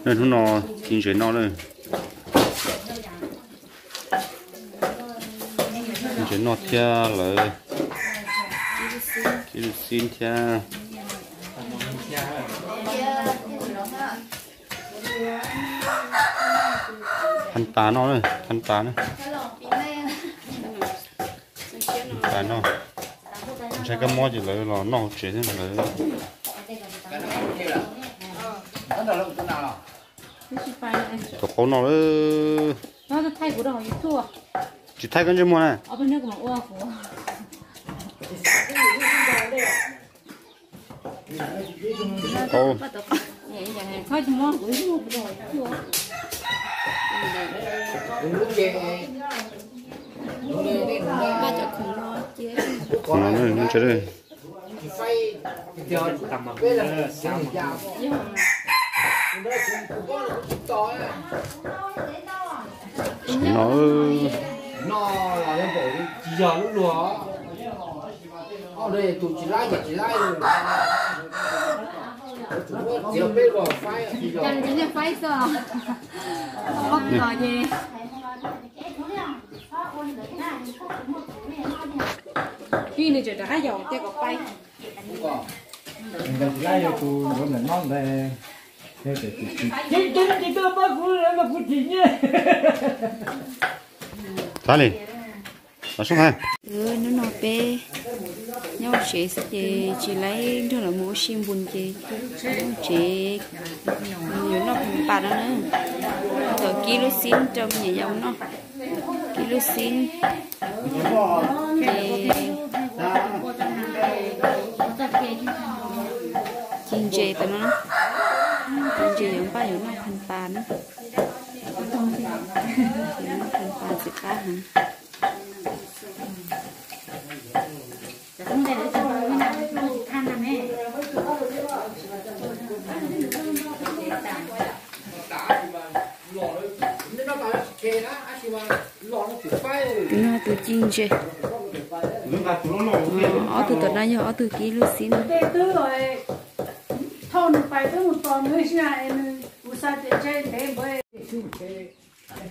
nên hôm nọ kinh doanh nó đây kinh doanh nó theo là kilo xin theo thanh tá nó đây thanh tá này tá nóใช้กระมอจีเลยหรอนอกเฉยๆเลยตัวเขาหน่อยnó thay của đồ gì thua chỉ thay con chim mua này ở bên nước mà ua của ô thôi chim mua của mua đồ thua ba chợ khủng lo chế nó nó chơi đây nó là lên bộ chỉ giờ lúc đó ở đây tụi chỉ lại rồi chỉ biết rồi phái chẳng chỉ là phái sao không có gì khi này trời đã giàu cho có bay chỉ lại rồi tụi nó là ngon đây chỉ tôi bắt cú là cú chỉ nhé ta đi nó xuống ha nó nọ bé nhau chỉ lấy cho là mua sim buồn chị nhiều nó không bà đó nữa rồi kilo xin trong nhà giàu nó kilo xin chiên chè tao nó chiên chè giống ba giống nó thành bà nó thành bà sẽ cá hả không để cho nó làm than làm ấy nó từ chiên chè ở từ tận đây ở từ kilo xin thôn phải tới một tuần nữa nha em usa chơi để bơi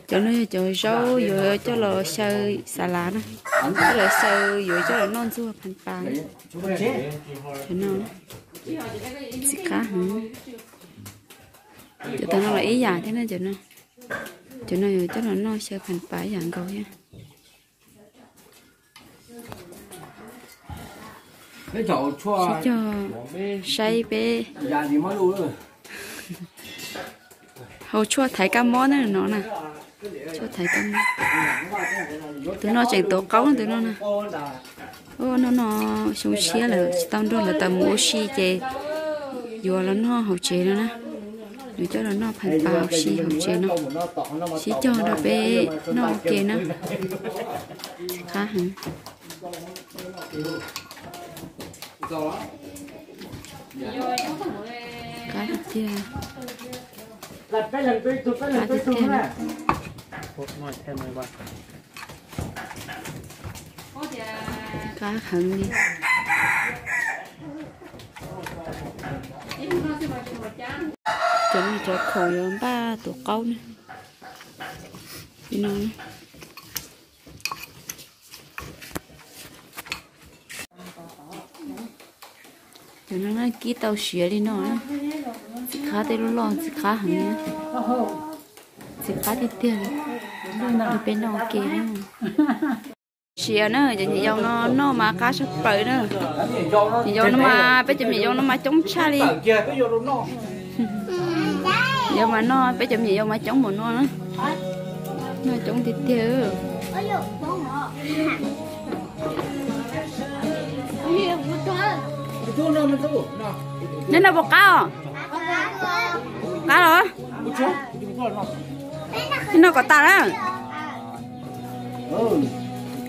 cho nó cho rau rồi cho là sơ xà lá đó cho là sơ rồi cho là non xua phần pan cho nó xịt cá hả cho tao nó là ý dài thế nên cho nó rồi cho là non sơ phần pan dạng cầu nha cho say bé hầu chua thấy cá món này nó nè cho thấy cá món tụi nó chạy tổ cấu tụi nó nè ô nó xuống xía là tao đó là tao mua xì chè vừa là nó hậu chè nữa nè rồi cho nó phải vào xì hậu chè nó xí cho nó bé nó ok nó khá hả cá thịt kia cá thịt kia cá hận đi cho khổ rồi ba tổ câu nè đi nó cho nó nói ký tàu xía đi nó chỉ khá tới lúc lo chỉ khá hẳn nhá chỉ khá thì tiền đi bên nó ok nữa xía nữa chỉ dầu nó mà cá sấu bự nữa chỉ dầu nó mà bây giờ chỉ dầu nó mà chống xa đi giờ mà nó bây giờ dầu mà chống một nó chống thịt tiêu nên là bọc cá à? Cá rồi? Nên nó có tạt á?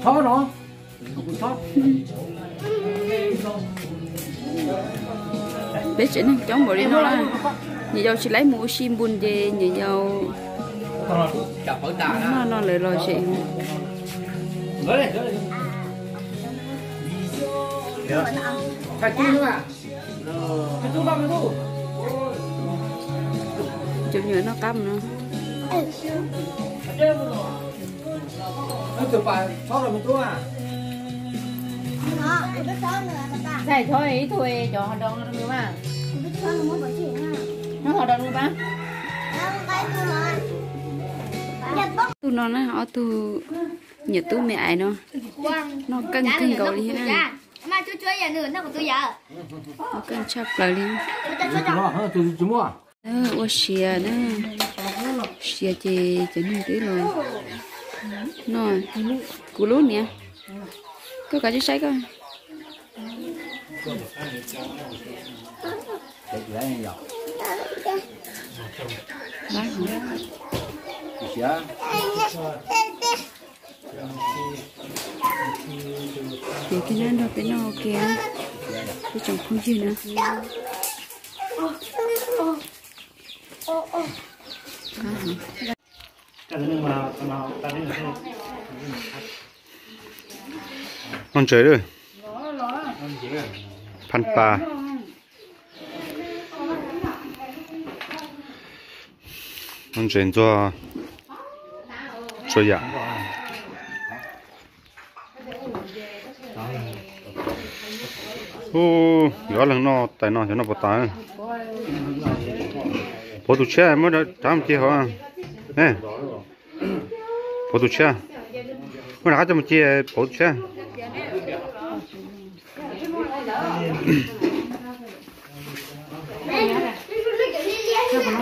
Thó nó. Biết chuyện này chống bộ đi nó là nhiều dầu chỉ lấy mua sim buồn về nhiều dầu nó lời lời chị phải tu nữa à? Phải tu bao nhiêu tu? chụp nhựa nó cắm nữa chụp bài cho rồi mình tua à Này thôi ý thôi cho họ đón nó luôn mà. Nó họ đón luôn ba. tu nó họ tu nhật tu mẹ ai nó cân cầu đi ha mà chú chơi giờ nữa nó của tôi giờ nó cân chắp lại đi chúng mua ô xìa đó xìa chị nên tí rồi nó cú lúa nè có cả chú sấy coi thì cái nó đâu cái nó kìa cái chồng không gì nữa con chơi rồi pan pa con chơi cho dạng ô gió lần nó tại nó cho nó bật tay bố tụi trẻ mới đã làm chi hả nè bố tụi trẻ mới đã cho một chi bố tụi trẻ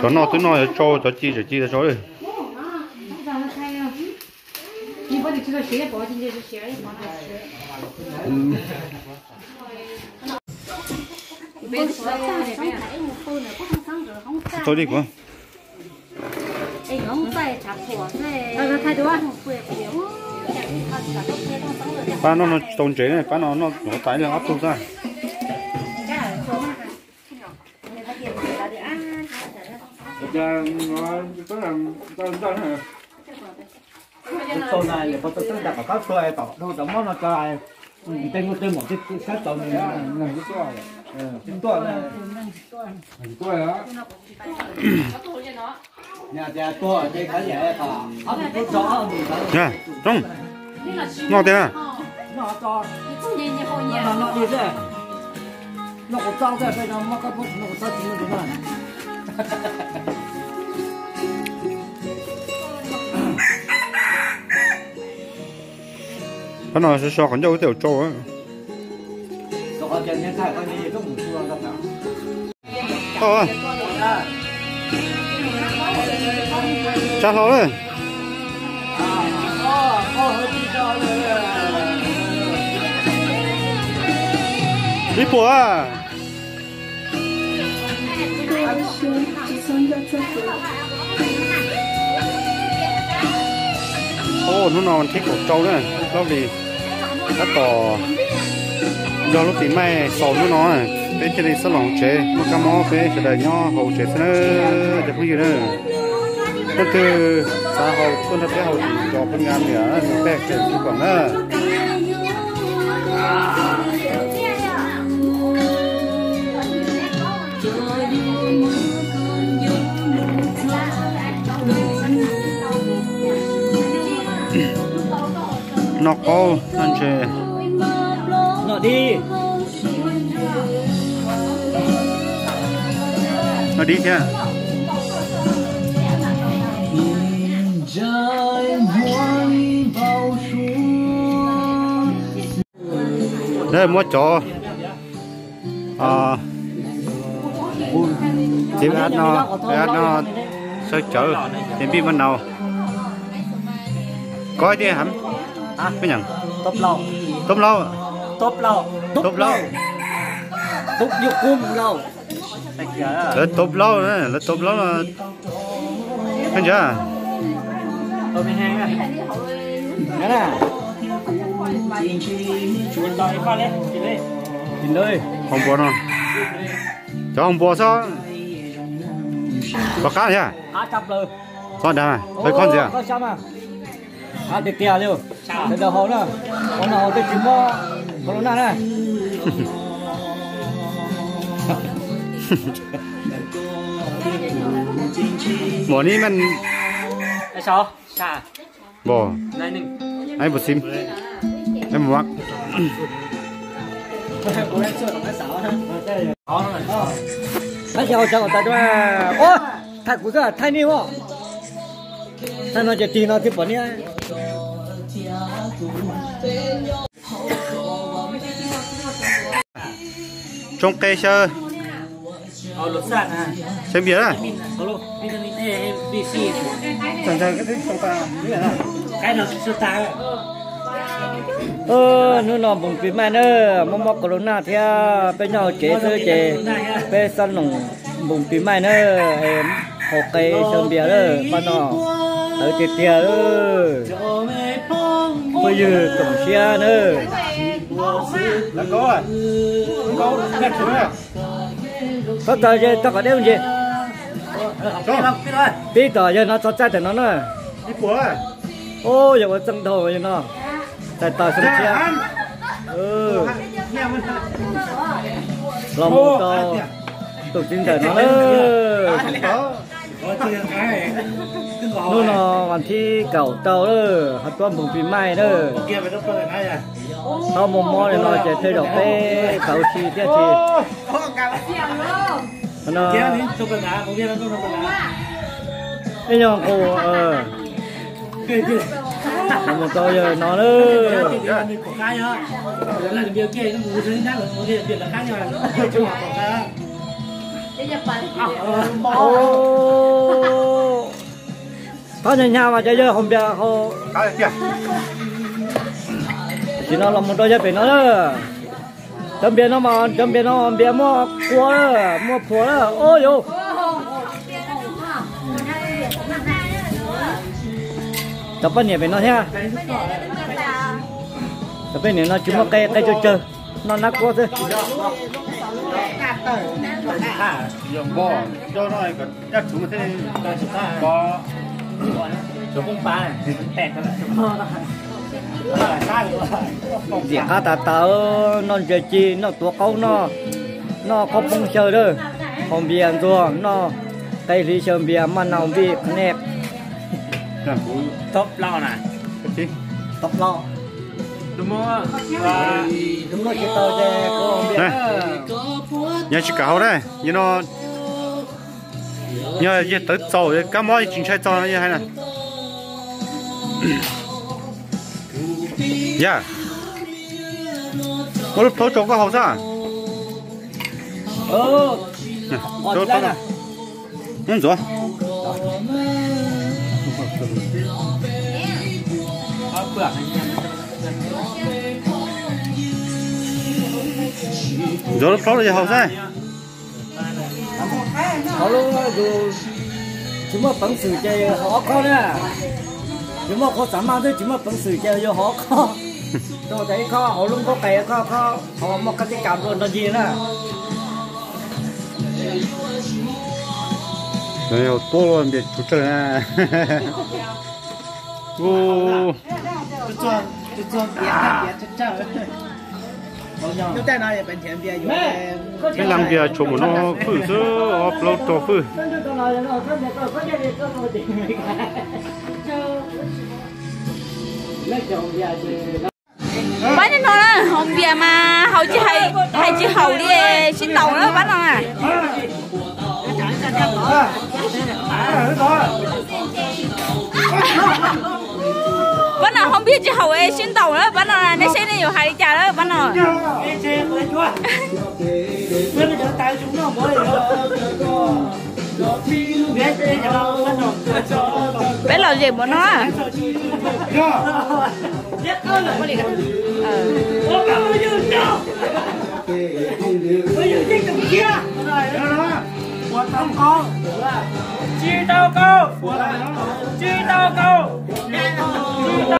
cho nó tụi nó cho chi là cho đi tôi đi qua ba nó trồng chế này ba nó tái là áp dụng ra sau này là có tôi đặt vào các phơi tỏ đâu tấm nó cho tên một cái sát tàu này là cái toa cái toa này cái toa đó nhà toa đây cái gì vậy hả không rõ nha trong ngon thế à nó to nó đi thế nó có trăng thế bây giờ nó có trăng chính là thế này cái nào sẽ so con dâu tiểu trâu á thôi cha thôi đấy đi bùa à ô nó non thích cổ trâu đấy lâu gì nó tỏ do lúc tí mai sầu nó bên trên đây sẽ lòng chế một cam mó bên sẽ đợi nhau hậu chế sẽ được cái gì nữa nó từ xã hội tuân theo cái hậu cho con ngam nữa bé sẽ chỉ còn nữa nó có anh chơi nó đi chưa đây mua chó tìm ăn nó sơ chở tìm bi bên nào coi đi hẳn cái nhằng tốp lâu tôm lâu tốp dục cung lâu tốp lâu nữa là tốp lâu là cái gì à tốp 12 à cái này chuột đòi qua lên nhìn đây không bò đâu cho không bò sao có cá nhá chậpเลย con đây thấy con gì à con sao mà được kìa luôn bây giờ hồ nữa con nào tôi chỉ mua con nào này หมอนี่มัน ไอ้ชอชา บ่ นายหนึ่ง ไอ้บ่ซิมไอ้หมวัก 他小讲我打电话，哦，太古个太厉害，他那就盯到这半年。 trong cây sơ lột sạn à? xem bia à? Alo, vitamin A hay VC? Chẳng cái thích trong ta Cái nào sơ ta? Nó nọ bụng phí mai nữa, mong corona thì bên nhau chế sơ chế, bên sân nồng bụng phí mai nữa, em học cây sơn bia nữa, ban nọ tới tiệt tiệt nữa, bây giờ tổng xe nữa. là có đẹp chứ à? Có tờ gì, tao có đeo gì? Biết tờ gì nó cho trái thì nó nữa. Đi của à? Ôi, giờ có chân đầu vậy nó. Tại tờ sân xe. Lòng một tờ tổ chức đời nó nữa. Nó nó hoàn thi cầu tàu nữa, hạt toán bùng phí mai nữa. Nó một món này nó sẽ thay đổi cái cầu chi tiết chi. Nó cái nhau cô nó một tàu giờ nó nữa. Có nhà mà chơi không biết không. Chỉ nó làm một đôi giày nó nữa. Chấm biển nó mà chấm biển nó biển mua cua nữa, mua phở nữa. Ôi yo. Tập bên này phải nó nha. Tập bên này nó chỉ mua cây chơi. Nó nát quá thôi. Dùng bò cho nó có chắc chúng thế bò Chỗ không ba này, tẹt nó việc cá ta tao nó chơi chi nó tua câu nó có bông chơi đó không biển rồi nó cây lý chơi biển mà nào bị nẹp top lo này top lo đúng không đúng rồi chị tao chơi có biển nhà chỉ cáo đấy như nó nhờ giờ tới trâu cá mó chính xác trâu nó như thế này dạ có lúc thôi trâu có hậu sao trâu trâu nào không rồi rồi lúc thôi là hậu sao họ luôn rồi chúng mà bắn sự chơi họ có nè chúng mà có sắm mang thôi chúng mà bắn sự chơi vô họ có tôi thấy có họ luôn có kè có họ một cái cảm rồi là gì nè rồi tôi luôn biết chút chơi à ô cái làm việc chỗ một nó phử sữa upload cho phử bán cho nó là hồng bia mà hầu chỉ hay chỉ hầu đi xin tàu nó bán nó à bán nào không biết chỉ hầu xin tàu đó bán nào là nó sẽ nhiều hay trả đó bán nào bé làm gì bọn nó à chi tao câu